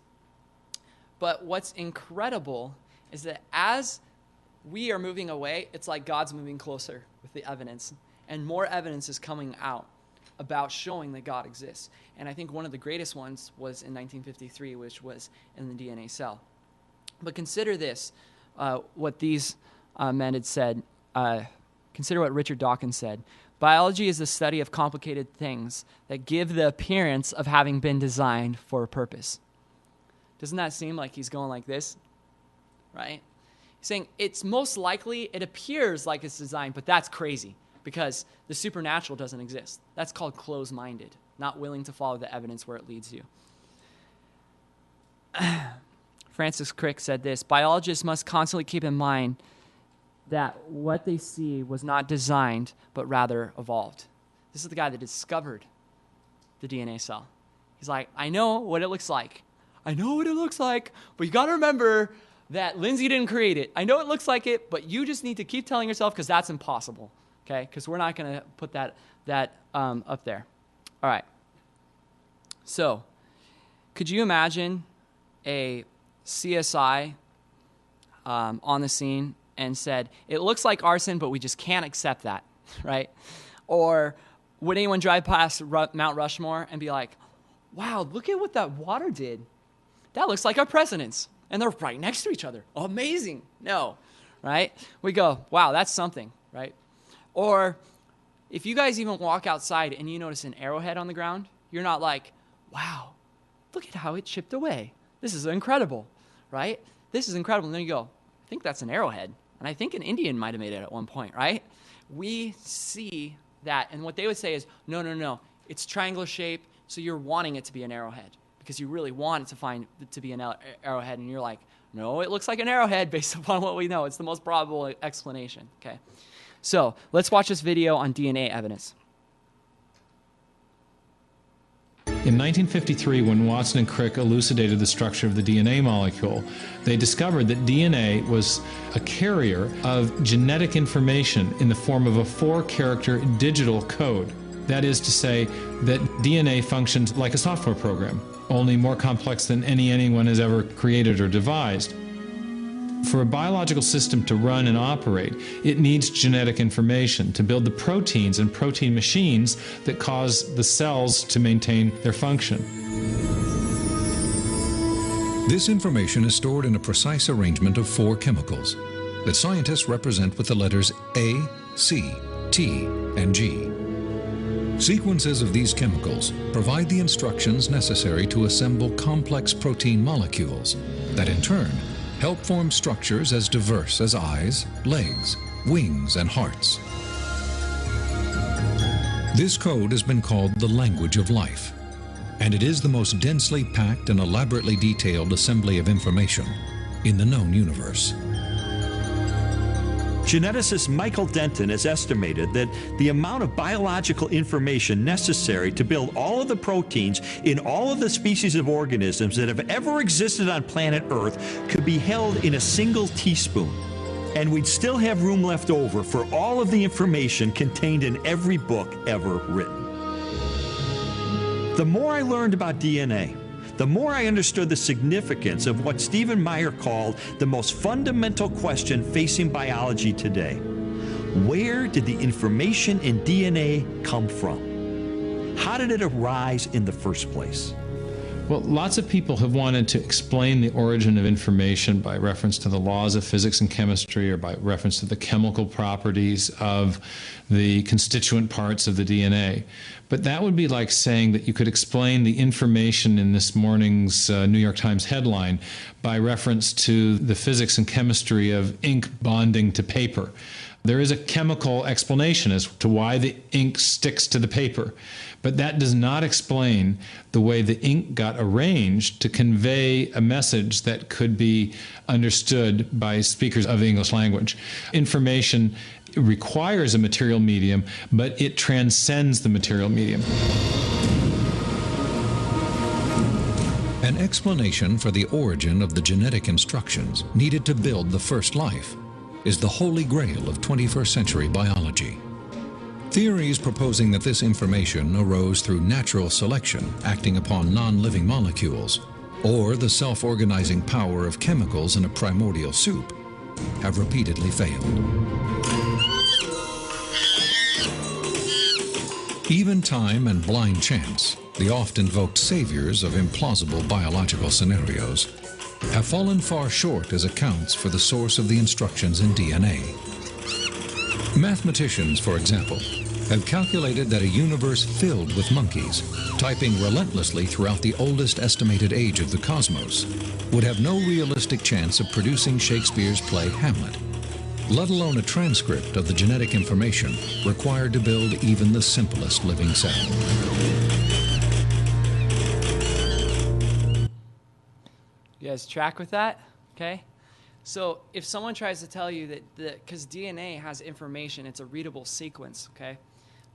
But what's incredible is that as we are moving away, it's like God's moving closer with the evidence, and more evidence is coming out about showing that God exists. And I think one of the greatest ones was in 1953, which was in the DNA cell. But consider this, what these men had said. Consider what Richard Dawkins said. Biology is the study of complicated things that give the appearance of having been designed for a purpose. Doesn't that seem like he's going like this? Right? He's saying it's most likely, it appears like it's designed, but that's crazy because the supernatural doesn't exist. That's called closed-minded, not willing to follow the evidence where it leads you. Francis Crick said this: biologists must constantly keep in mind that what they see was not designed, but rather evolved. This is the guy that discovered the DNA cell. He's like, I know what it looks like. I know what it looks like, but you got to remember that Lindsay didn't create it. I know it looks like it, but you just need to keep telling yourself, because that's impossible, okay? Because we're not going to put that up there. All right. So, could you imagine a CSI on the scene and said, it looks like arson, but we just can't accept that, right? Or would anyone drive past Mount Rushmore and be like, wow, look at what that water did. That looks like our presidents. And they're right next to each other. Amazing. No, right? We go, wow, that's something, right? Or if you guys even walk outside and you notice an arrowhead on the ground, you're not like, wow, look at how it chipped away. This is incredible, right? This is incredible. And then you go, I think that's an arrowhead. And I think an Indian might have made it at one point, right? We see that. And what they would say is, no. It's triangular shape, so you're wanting it to be an arrowhead because you really want it to be an arrowhead. And you're like, no, it looks like an arrowhead based upon what we know. It's the most probable explanation, okay? So let's watch this video on DNA evidence. In 1953, when Watson and Crick elucidated the structure of the DNA molecule, they discovered that DNA was a carrier of genetic information in the form of a 4-character digital code. That is to say that DNA functions like a software program, only more complex than anyone has ever created or devised. For a biological system to run and operate, it needs genetic information to build the proteins and protein machines that cause the cells to maintain their function. This information is stored in a precise arrangement of 4 chemicals that scientists represent with the letters A, C, T, and G. Sequences of these chemicals provide the instructions necessary to assemble complex protein molecules that in turn help form structures as diverse as eyes, legs, wings, and hearts. This code has been called the language of life, and it is the most densely packed and elaborately detailed assembly of information in the known universe. Geneticist Michael Denton has estimated that the amount of biological information necessary to build all of the proteins in all of the species of organisms that have ever existed on planet Earth could be held in a single teaspoon. And we'd still have room left over for all of the information contained in every book ever written. The more I learned about DNA, the more I understood the significance of what Stephen Meyer called the most fundamental question facing biology today. Where did the information in DNA come from? How did it arise in the first place? Well, lots of people have wanted to explain the origin of information by reference to the laws of physics and chemistry or by reference to the chemical properties of the constituent parts of the DNA. But that would be like saying that you could explain the information in this morning's New York Times headline by reference to the physics and chemistry of ink bonding to paper. There is a chemical explanation as to why the ink sticks to the paper, but that does not explain the way the ink got arranged to convey a message that could be understood by speakers of the English language. Information requires a material medium, but it transcends the material medium. An explanation for the origin of the genetic instructions needed to build the first life is the holy grail of 21st century biology. Theories proposing that this information arose through natural selection acting upon non-living molecules, or the self-organizing power of chemicals in a primordial soup, have repeatedly failed. Even time and blind chance, the oft-invoked saviors of implausible biological scenarios, have fallen far short as accounts for the source of the instructions in DNA. Mathematicians, for example, have calculated that a universe filled with monkeys, typing relentlessly throughout the oldest estimated age of the cosmos, would have no realistic chance of producing Shakespeare's play Hamlet. let alone a transcript of the genetic information required to build even the simplest living cell. You guys track with that? Okay. So if someone tries to tell you that, because DNA has information, it's a readable sequence, okay?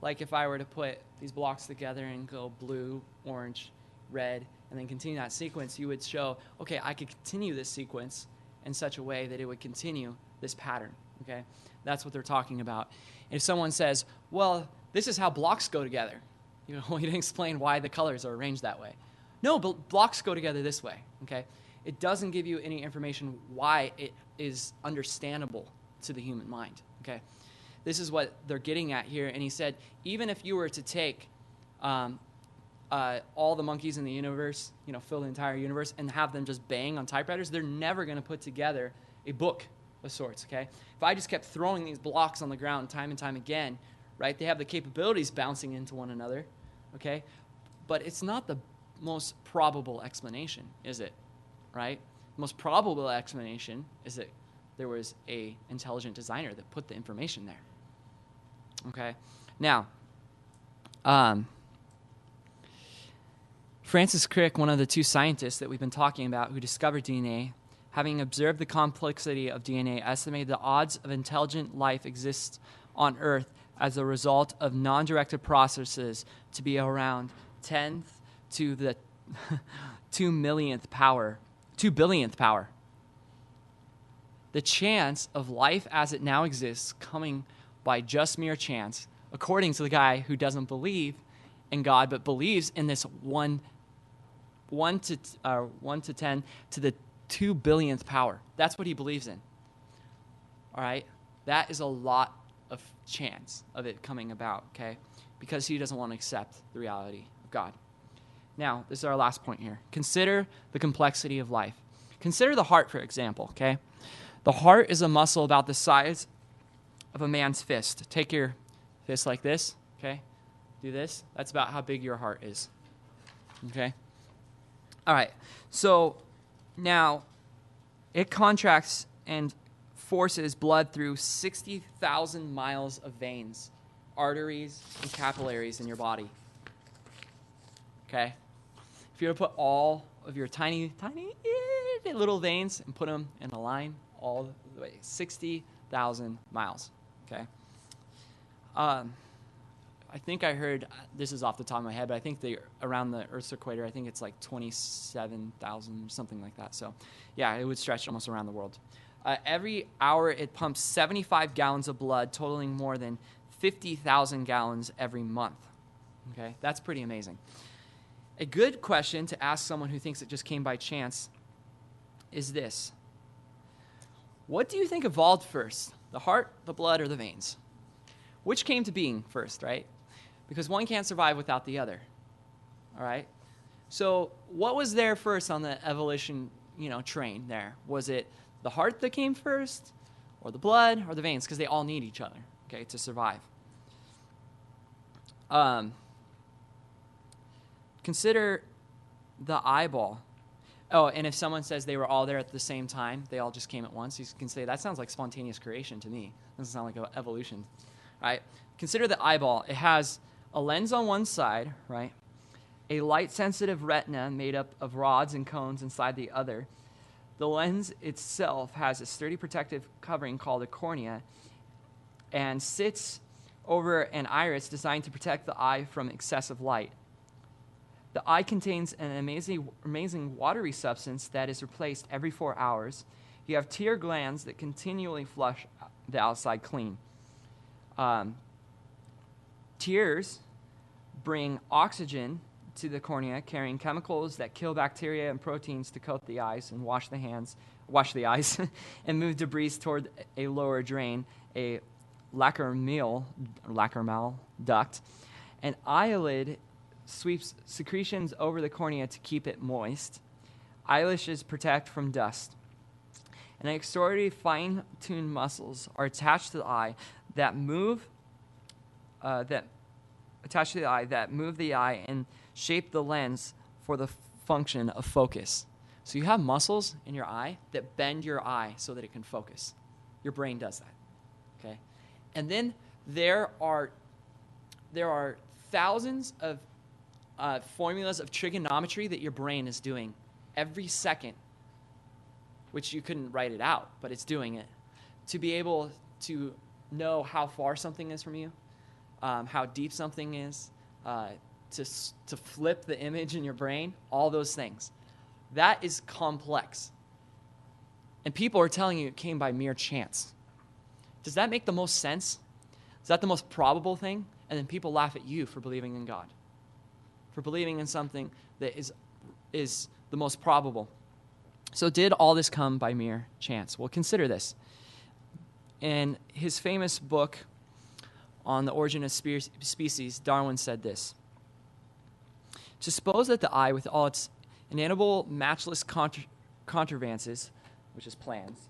Like if I were to put these blocks together and go blue, orange, red, and then continue that sequence, you would show, okay, I could continue this sequence in such a way that it would continue this pattern, okay? That's what they're talking about. If someone says, well, this is how blocks go together, you know, you didn't explain why the colors are arranged that way. No, but blocks go together this way, okay? It doesn't give you any information why it is understandable to the human mind, okay? This is what they're getting at here. And he said, even if you were to take all the monkeys in the universe, you know, fill the entire universe, and have them just bang on typewriters, they're never going to put together a book of sorts, okay? If I just kept throwing these blocks on the ground time and time again, right, they have the capabilities bouncing into one another, okay? But it's not the most probable explanation, is it? Right? The most probable explanation is that there was a intelligent designer that put the information there. Okay? Now, Francis Crick, one of the two scientists that we've been talking about who discovered DNA, having observed the complexity of DNA, estimated the odds of intelligent life exist on Earth as a result of non-directed processes to be around 10th to the 2 billionth power. The chance of life as it now exists coming by just mere chance, according to the guy who doesn't believe in God but believes in this 1 to 10 to the 2 billionth power. That's what he believes in. All right? That is a lot of chance of it coming about, okay? Because he doesn't want to accept the reality of God. Now, this is our last point here. Consider the complexity of life. Consider the heart, for example, okay? The heart is a muscle about the size of a man's fist. Take your fist like this, okay? Do this. That's about how big your heart is, okay? All right. So now it contracts and forces blood through 60,000 miles of veins, arteries, and capillaries in your body, okay? If you were to put all of your tiny little veins and put them in a line all the way, 60,000 miles, okay? I think I heard, this is off the top of my head, but I think around the Earth's equator, I think it's like 27,000, something like that. So, yeah, it would stretch almost around the world. Every hour, it pumps 75 gallons of blood, totaling more than 50,000 gallons every month, okay? That's pretty amazing. A good question to ask someone who thinks it just came by chance is this. What do you think evolved first, the heart, the blood, or the veins? Which came to being first, right? Because one can't survive without the other, all right? So what was there first on the evolution, train there? Was it the heart that came first, or the blood, or the veins? Because they all need each other, okay, to survive. Consider the eyeball. Oh, and if someone says they were all there at the same time, they all just came at once, you can say, that sounds like spontaneous creation to me. Doesn't sound like evolution, right? Consider the eyeball. It has a lens on one side, right? A light-sensitive retina made up of rods and cones inside the other. The lens itself has a sturdy protective covering called a cornea and sits over an iris designed to protect the eye from excessive light. The eye contains an amazing watery substance that is replaced every 4 hours. You have tear glands that continually flush the outside clean. Tears bring oxygen to the cornea, carrying chemicals that kill bacteria and proteins to coat the eyes and wash the eyes, and move debris toward a lower drain, a lacrimal duct. An eyelid sweeps secretions over the cornea to keep it moist. Eyelashes protect from dust. And extraordinary fine-tuned muscles are attached to the eye that move the eye and shape the lens for the function of focus. So you have muscles in your eye that bend your eye so that it can focus. Your brain does that, Okay? And then there are thousands of formulas of trigonometry that your brain is doing every second, which you couldn't write it out, but it's doing it, to be able to know how far something is from you, how deep something is, to flip the image in your brain, all those things. That is complex. And people are telling you it came by mere chance. Does that make the most sense? Is that the most probable thing? And then people laugh at you for believing in God, for believing in something that is the most probable. So did all this come by mere chance? Well, consider this. In his famous book on the origin of species, Darwin said this: "To suppose that the eye, with all its inevitable, matchless contrivances," which is plans,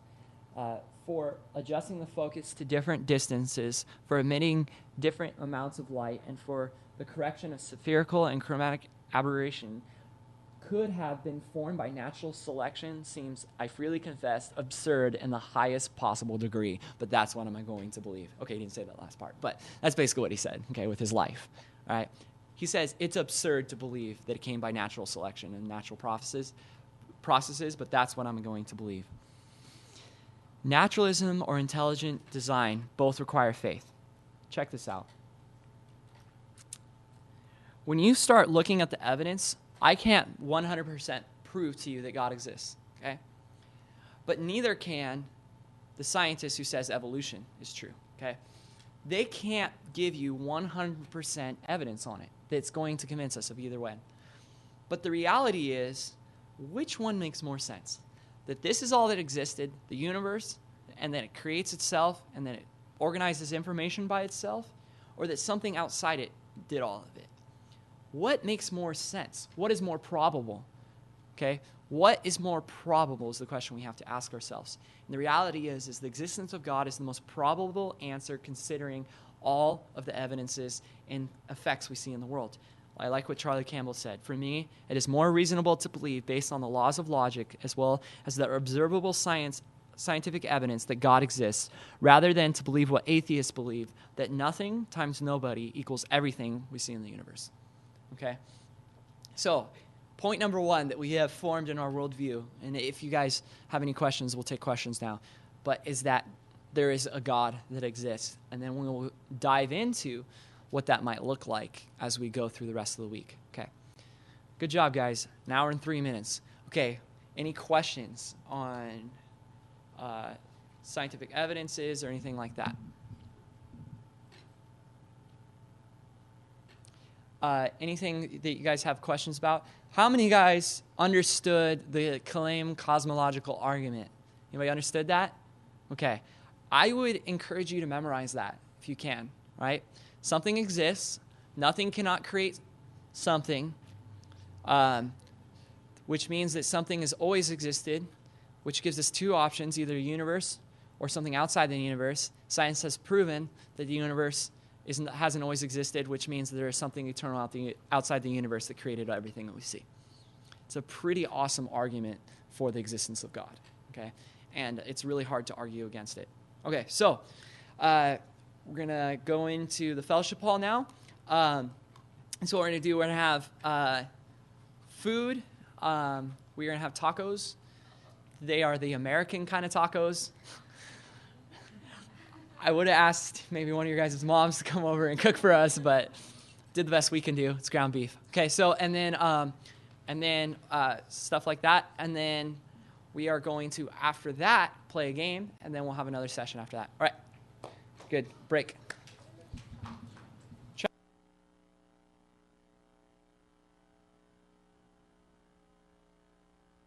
for adjusting the focus to different distances, for emitting different amounts of light, and for the correction of spherical and chromatic aberration, could have been formed by natural selection seems, I freely confess, absurd in the highest possible degree. But that's what I'm going to believe. Okay, he didn't say that last part, but that's basically what he said, okay, with his life. All right? He says it's absurd to believe that it came by natural selection and natural processes, but that's what I'm going to believe. Naturalism or intelligent design both require faith. Check this out. When you start looking at the evidence, I can't 100% prove to you that God exists, okay? But neither can the scientist who says evolution is true, okay? They can't give you 100% evidence on it that's going to convince us of either way. But the reality is, which one makes more sense? That this is all that existed, the universe, and then it creates itself, and then it organizes information by itself, or that something outside it did all of it? What makes more sense? What is more probable? Okay? What is more probable is the question we have to ask ourselves. And the reality is the existence of God is the most probable answer considering all of the evidences and effects we see in the world. I like what Charlie Campbell said. For me, it is more reasonable to believe, based on the laws of logic as well as the observable scientific evidence, that God exists, rather than to believe what atheists believe, that nothing times nobody equals everything we see in the universe. Okay? So, point number one that we have formed in our worldview, and if you guys have any questions, we'll take questions now, but is that there is a God that exists. And then we'll dive into what that might look like as we go through the rest of the week. Okay. Good job, guys. An hour and 3 minutes. Okay. Any questions on scientific evidences or anything like that? Anything that you guys have questions about? How many guys understood the claim cosmological argument? Anybody understood that? Okay. I would encourage you to memorize that if you can, right? Something exists. Nothing cannot create something, which means that something has always existed, which gives us two options, either a universe or something outside the universe. Science has proven that the universe hasn't always existed, which means that there is something eternal outside the universe that created everything that we see. It's a pretty awesome argument for the existence of God, okay? And it's really hard to argue against it. Okay, so we're going to go into the fellowship hall now. And so what we're going to do, we're going to have food. We're going to have tacos. They are the American kind of tacos. I would have asked maybe one of your guys' moms to come over and cook for us, but did the best we can do. It's ground beef. Okay, so and then stuff like that, and then we are going to, after that, play a game, and then we'll have another session after that. All right, good. Break.